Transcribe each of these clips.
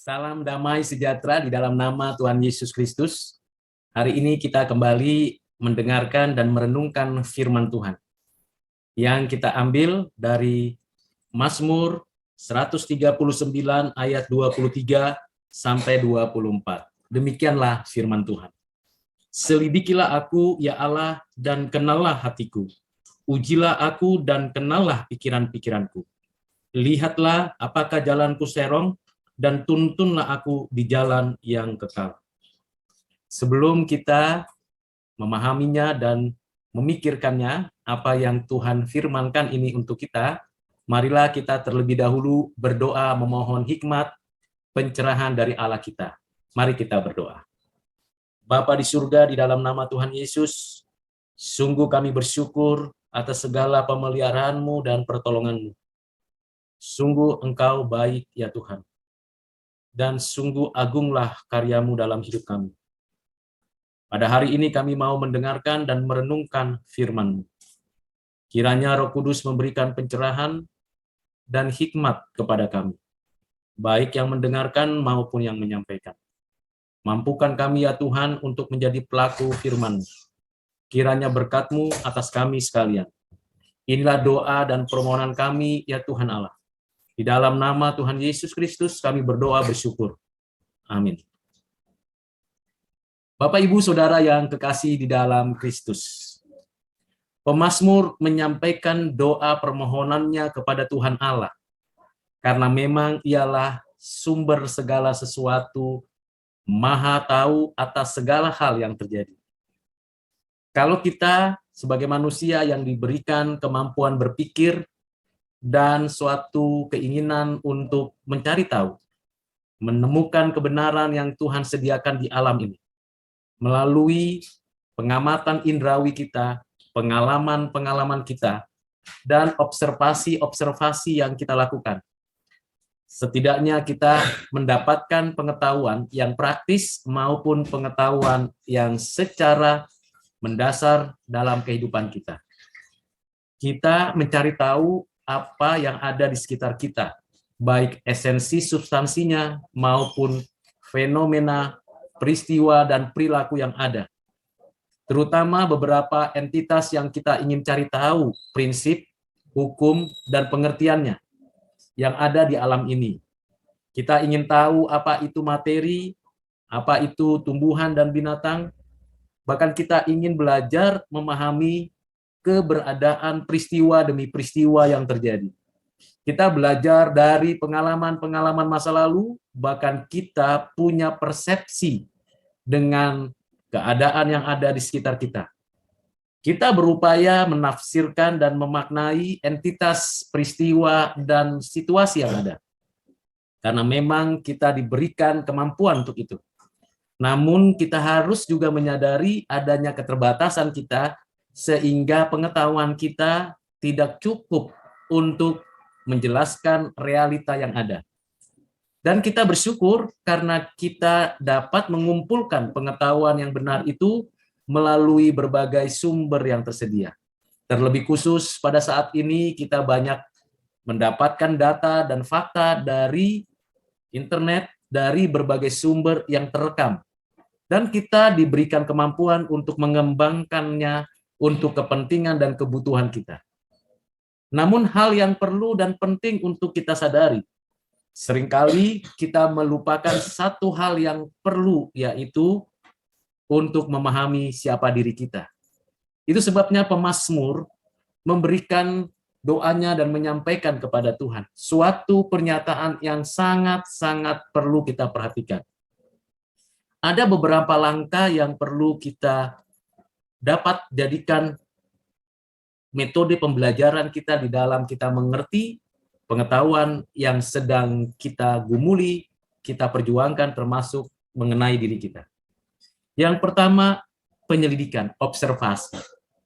Salam damai sejahtera di dalam nama Tuhan Yesus Kristus. Hari ini kita kembali mendengarkan dan merenungkan firman Tuhan yang kita ambil dari Mazmur 139 ayat 23 sampai 24. Demikianlah firman Tuhan. Selidikilah aku, ya Allah, dan kenallah hatiku. Ujilah aku dan kenallah pikiran-pikiranku. Lihatlah apakah jalanku serong, dan tuntunlah aku di jalan yang kekal. Sebelum kita memahaminya dan memikirkannya, apa yang Tuhan firmankan ini untuk kita, marilah kita terlebih dahulu berdoa memohon hikmat, pencerahan dari Allah kita. Mari kita berdoa. Bapa di surga, di dalam nama Tuhan Yesus, sungguh kami bersyukur atas segala pemeliharaan-Mu dan pertolongan-Mu. Sungguh Engkau baik ya Tuhan. Dan sungguh agunglah karya-Mu dalam hidup kami. Pada hari ini kami mau mendengarkan dan merenungkan firman-Mu. Kiranya Roh Kudus memberikan pencerahan dan hikmat kepada kami, baik yang mendengarkan maupun yang menyampaikan. Mampukan kami ya Tuhan untuk menjadi pelaku firman-Mu. Kiranya berkat-Mu atas kami sekalian. Inilah doa dan permohonan kami ya Tuhan Allah. Di dalam nama Tuhan Yesus Kristus kami berdoa bersyukur. Amin. Bapak, Ibu, Saudara yang kekasih di dalam Kristus. Pemazmur menyampaikan doa permohonannya kepada Tuhan Allah. Karena memang ialah sumber segala sesuatu, maha tahu atas segala hal yang terjadi. Kalau kita sebagai manusia yang diberikan kemampuan berpikir, dan suatu keinginan untuk mencari tahu, menemukan kebenaran yang Tuhan sediakan di alam ini. Melalui pengamatan indrawi kita, pengalaman-pengalaman kita, dan observasi-observasi yang kita lakukan. Setidaknya kita mendapatkan pengetahuan yang praktis maupun pengetahuan yang secara mendasar dalam kehidupan kita. Kita mencari tahu apa yang ada di sekitar kita, baik esensi substansinya maupun fenomena, peristiwa, dan perilaku yang ada. Terutama beberapa entitas yang kita ingin cari tahu prinsip, hukum, dan pengertiannya yang ada di alam ini. Kita ingin tahu apa itu materi, apa itu tumbuhan dan binatang, bahkan kita ingin belajar memahami keberadaan peristiwa demi peristiwa yang terjadi. Kita belajar dari pengalaman-pengalaman masa lalu, bahkan kita punya persepsi dengan keadaan yang ada di sekitar kita. Kita berupaya menafsirkan dan memaknai entitas, peristiwa, dan situasi yang ada. Karena memang kita diberikan kemampuan untuk itu. Namun kita harus juga menyadari adanya keterbatasan kita, sehingga pengetahuan kita tidak cukup untuk menjelaskan realita yang ada. Dan kita bersyukur karena kita dapat mengumpulkan pengetahuan yang benar itu melalui berbagai sumber yang tersedia. Terlebih khusus pada saat ini kita banyak mendapatkan data dan fakta dari internet, dari berbagai sumber yang terekam. Dan kita diberikan kemampuan untuk mengembangkannya untuk kepentingan dan kebutuhan kita. Namun hal yang perlu dan penting untuk kita sadari, seringkali kita melupakan satu hal yang perlu, yaitu untuk memahami siapa diri kita. Itu sebabnya pemazmur memberikan doanya dan menyampaikan kepada Tuhan suatu pernyataan yang sangat-sangat perlu kita perhatikan. Ada beberapa langkah yang perlu kita dapat jadikan metode pembelajaran kita di dalam kita mengerti pengetahuan yang sedang kita gumuli, kita perjuangkan, termasuk mengenai diri kita. Yang pertama, penyelidikan, observasi.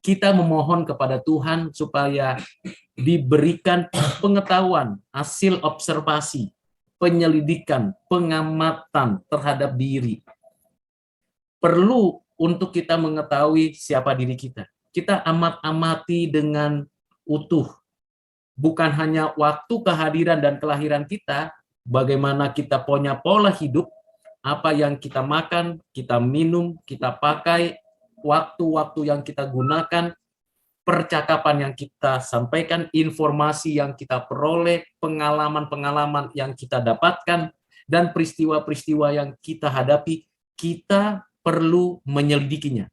Kita memohon kepada Tuhan supaya diberikan pengetahuan, hasil observasi, penyelidikan, pengamatan terhadap diri. Perlu untuk kita mengetahui siapa diri kita. Kita amat-amati dengan utuh. Bukan hanya waktu kehadiran dan kelahiran kita, bagaimana kita punya pola hidup, apa yang kita makan, kita minum, kita pakai, waktu-waktu yang kita gunakan, percakapan yang kita sampaikan, informasi yang kita peroleh, pengalaman-pengalaman yang kita dapatkan, dan peristiwa-peristiwa yang kita hadapi, kita perlu menyelidikinya.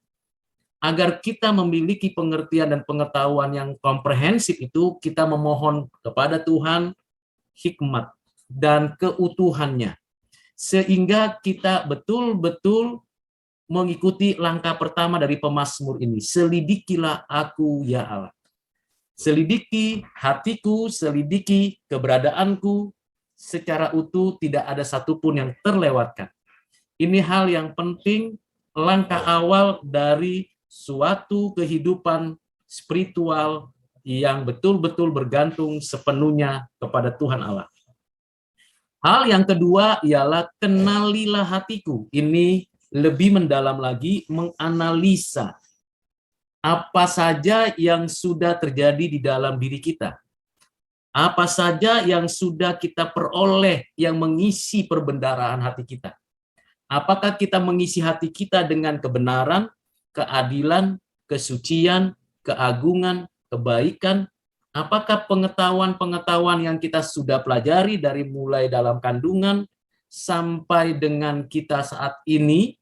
Agar kita memiliki pengertian dan pengetahuan yang komprehensif itu, kita memohon kepada Tuhan hikmat dan keutuhannya, sehingga kita betul-betul mengikuti langkah pertama dari pemazmur ini. Selidikilah aku ya Allah. Selidiki hatiku, selidiki keberadaanku secara utuh, tidak ada satupun yang terlewatkan. Ini hal yang penting, langkah awal dari suatu kehidupan spiritual yang betul-betul bergantung sepenuhnya kepada Tuhan Allah. Hal yang kedua ialah kenalilah hatiku. Ini lebih mendalam lagi, menganalisa apa saja yang sudah terjadi di dalam diri kita. Apa saja yang sudah kita peroleh yang mengisi perbendaharaan hati kita. Apakah kita mengisi hati kita dengan kebenaran, keadilan, kesucian, keagungan, kebaikan? Apakah pengetahuan-pengetahuan yang kita sudah pelajari dari mulai dalam kandungan sampai dengan kita saat ini,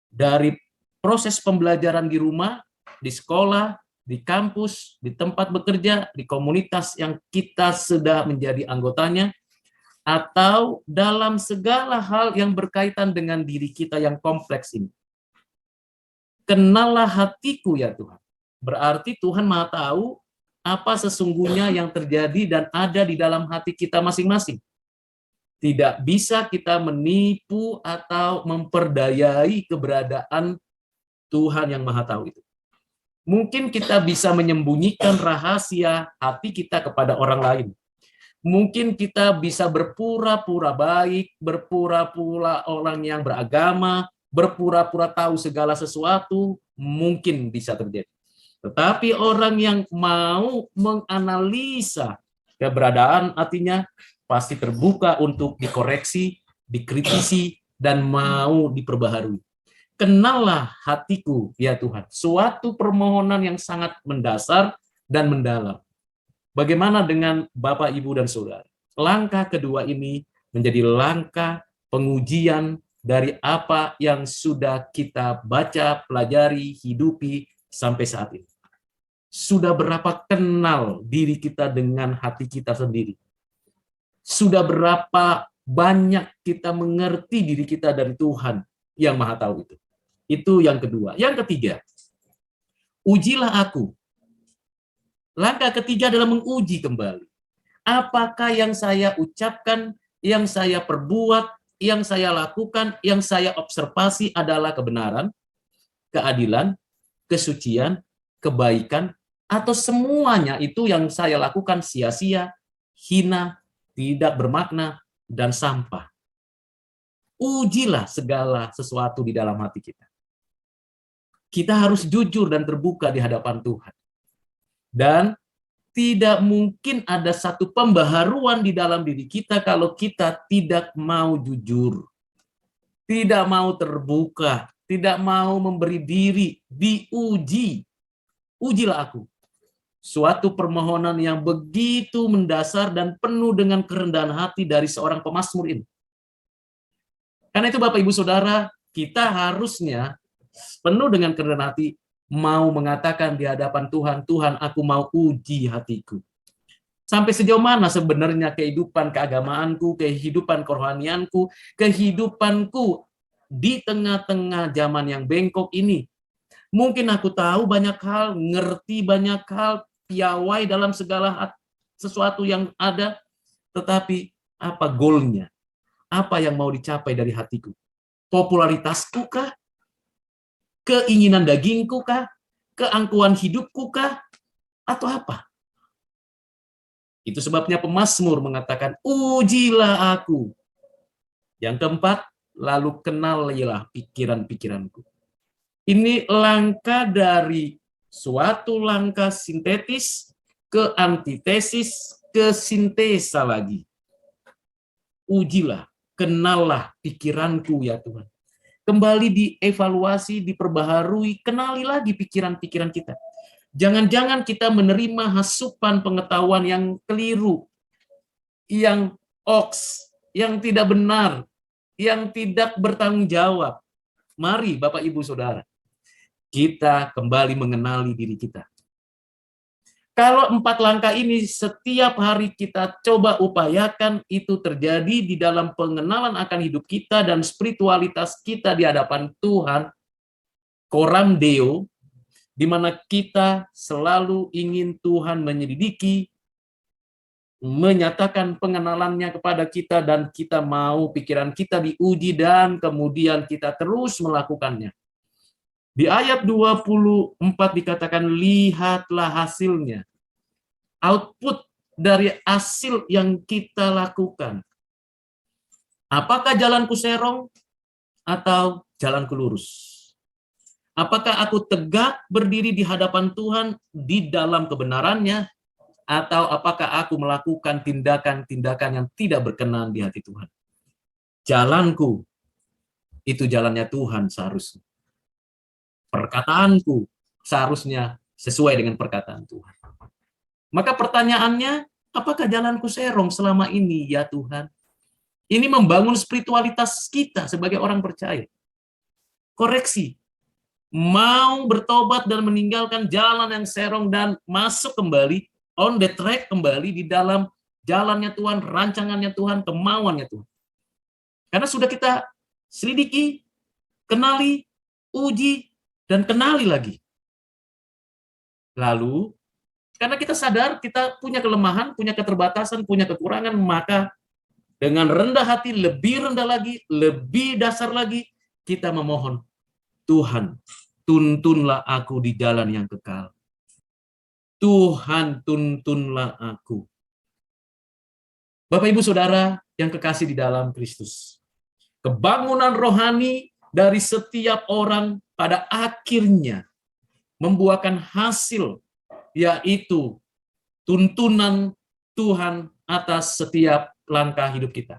dari proses pembelajaran di rumah, di sekolah, di kampus, di tempat bekerja, di komunitas yang kita sudah menjadi anggotanya, atau dalam segala hal yang berkaitan dengan diri kita yang kompleks ini. Kenallah hatiku ya Tuhan. Berarti Tuhan Maha tahu apa sesungguhnya yang terjadi dan ada di dalam hati kita masing-masing. Tidak bisa kita menipu atau memperdayai keberadaan Tuhan yang Maha tahu itu. Mungkin kita bisa menyembunyikan rahasia hati kita kepada orang lain. Mungkin kita bisa berpura-pura baik, berpura-pura orang yang beragama, berpura-pura tahu segala sesuatu, mungkin bisa terjadi. Tetapi orang yang mau menganalisa keberadaan hatinya pasti terbuka untuk dikoreksi, dikritisi, dan mau diperbaharui. Kenallah hatiku, ya Tuhan. Suatu permohonan yang sangat mendasar dan mendalam. Bagaimana dengan Bapak, Ibu, dan Saudara? Langkah kedua ini menjadi langkah pengujian dari apa yang sudah kita baca, pelajari, hidupi sampai saat ini. Sudah berapa kenal diri kita dengan hati kita sendiri? Sudah berapa banyak kita mengerti diri kita dari Tuhan yang Maha tahu itu? Itu yang kedua. Yang ketiga, ujilah aku. Langkah ketiga adalah menguji kembali. Apakah yang saya ucapkan, yang saya perbuat, yang saya lakukan, yang saya observasi adalah kebenaran, keadilan, kesucian, kebaikan, atau semuanya itu yang saya lakukan sia-sia, hina, tidak bermakna, dan sampah. Ujilah segala sesuatu di dalam hati kita. Kita harus jujur dan terbuka di hadapan Tuhan. Dan tidak mungkin ada satu pembaharuan di dalam diri kita kalau kita tidak mau jujur, tidak mau terbuka, tidak mau memberi diri diuji. Ujilah aku. Suatu permohonan yang begitu mendasar dan penuh dengan kerendahan hati dari seorang pemazmur ini. Karena itu Bapak Ibu Saudara, kita harusnya penuh dengan kerendahan hati, mau mengatakan di hadapan Tuhan, Tuhan aku mau uji hatiku. Sampai sejauh mana sebenarnya kehidupan keagamaanku, kehidupan kerohanianku, kehidupanku di tengah-tengah zaman yang bengkok ini. Mungkin aku tahu banyak hal, ngerti banyak hal, piawai dalam segala sesuatu yang ada, tetapi apa goalnya? Apa yang mau dicapai dari hatiku? Popularitasku kah? Keinginan dagingku kah? Keangkuhan hidupku kah? Atau apa? Itu sebabnya pemazmur mengatakan, ujilah aku. Yang keempat, lalu kenalilah pikiran-pikiranku. Ini langkah dari suatu langkah sintetis ke antitesis ke sintesa lagi. ujilah, kenallah pikiranku ya Tuhan. Kembali dievaluasi, diperbaharui, kenali lagi pikiran-pikiran kita. Jangan-jangan kita menerima hasupan pengetahuan yang keliru, yang hoax, yang tidak benar, yang tidak bertanggung jawab. Mari Bapak Ibu Saudara, kita kembali mengenali diri kita. Kalau 4 langkah ini setiap hari kita coba upayakan, itu terjadi di dalam pengenalan akan hidup kita dan spiritualitas kita di hadapan Tuhan, coram Deo, di mana kita selalu ingin Tuhan menyelidiki, menyatakan pengenalannya kepada kita, dan kita mau pikiran kita diuji dan kemudian kita terus melakukannya. Di ayat 24 dikatakan, lihatlah hasilnya. Output dari hasil yang kita lakukan. Apakah jalanku serong atau jalanku lurus? Apakah aku tegak berdiri di hadapan Tuhan di dalam kebenarannya, atau apakah aku melakukan tindakan-tindakan yang tidak berkenan di hati Tuhan? Jalanku, itu jalannya Tuhan seharusnya. Perkataanku seharusnya sesuai dengan perkataan Tuhan. Maka pertanyaannya, apakah jalanku serong selama ini ya Tuhan? Ini membangun spiritualitas kita sebagai orang percaya. Koreksi. Mau bertobat dan meninggalkan jalan yang serong dan masuk kembali, on the track kembali di dalam jalannya Tuhan, rancangannya Tuhan, kemauannya Tuhan. Karena sudah kita selidiki, kenali, uji, dan kenali lagi. Lalu, karena kita sadar kita punya kelemahan, punya keterbatasan, punya kekurangan, maka dengan rendah hati, lebih rendah lagi, lebih dasar lagi, kita memohon, Tuhan, tuntunlah aku di jalan yang kekal. Tuhan, tuntunlah aku. Bapak, Ibu, Saudara yang kekasih di dalam Kristus, kebangunan rohani dari setiap orang pada akhirnya membuahkan hasil, yaitu tuntunan Tuhan atas setiap langkah hidup kita.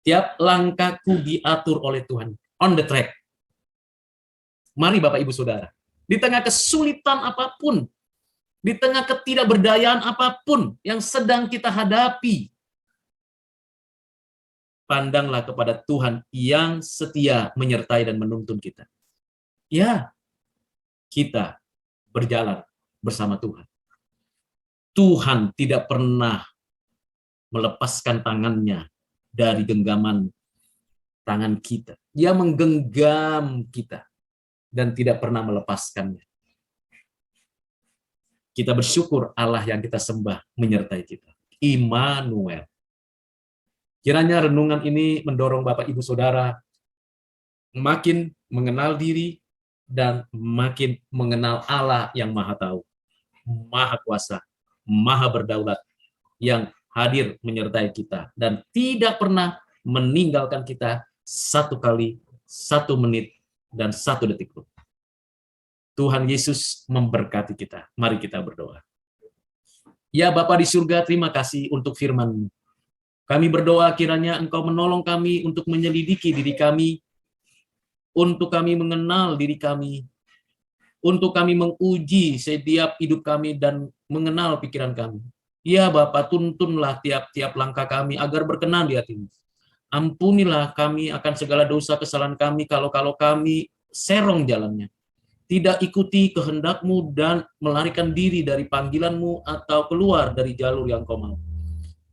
Tiap langkahku diatur oleh Tuhan, on the track. Mari Bapak Ibu Saudara, di tengah kesulitan apapun, di tengah ketidakberdayaan apapun yang sedang kita hadapi, pandanglah kepada Tuhan yang setia menyertai dan menuntun kita. Ya, kita berjalan bersama Tuhan. Tuhan tidak pernah melepaskan tangannya dari genggaman tangan kita. Dia menggenggam kita dan tidak pernah melepaskannya. Kita bersyukur Allah yang kita sembah menyertai kita. Immanuel. Kiranya renungan ini mendorong Bapak Ibu Saudara makin mengenal diri dan makin mengenal Allah yang Maha Tahu, Maha Kuasa, Maha Berdaulat, yang hadir menyertai kita dan tidak pernah meninggalkan kita satu kali, 1 menit, dan 1 detik pun. Tuhan Yesus memberkati kita. Mari kita berdoa. Ya Bapa di surga, terima kasih untuk firman-Mu. Kami berdoa kiranya Engkau menolong kami untuk menyelidiki diri kami, untuk kami mengenal diri kami, untuk kami menguji setiap hidup kami dan mengenal pikiran kami. Ya Bapa, tuntunlah tiap-tiap langkah kami agar berkenan di hati-Mu. Ampunilah kami akan segala dosa kesalahan kami kalau kami serong jalannya. Tidak ikuti kehendak-Mu dan melarikan diri dari panggilan-Mu atau keluar dari jalur yang Kau mau.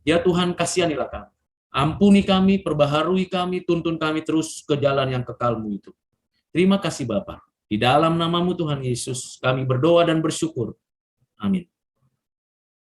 Ya Tuhan, kasihanilah kami. Ampuni kami, perbaharui kami, tuntun kami terus ke jalan yang kekal-Mu itu. Terima kasih Bapa. Di dalam nama-Mu Tuhan Yesus, kami berdoa dan bersyukur. Amin.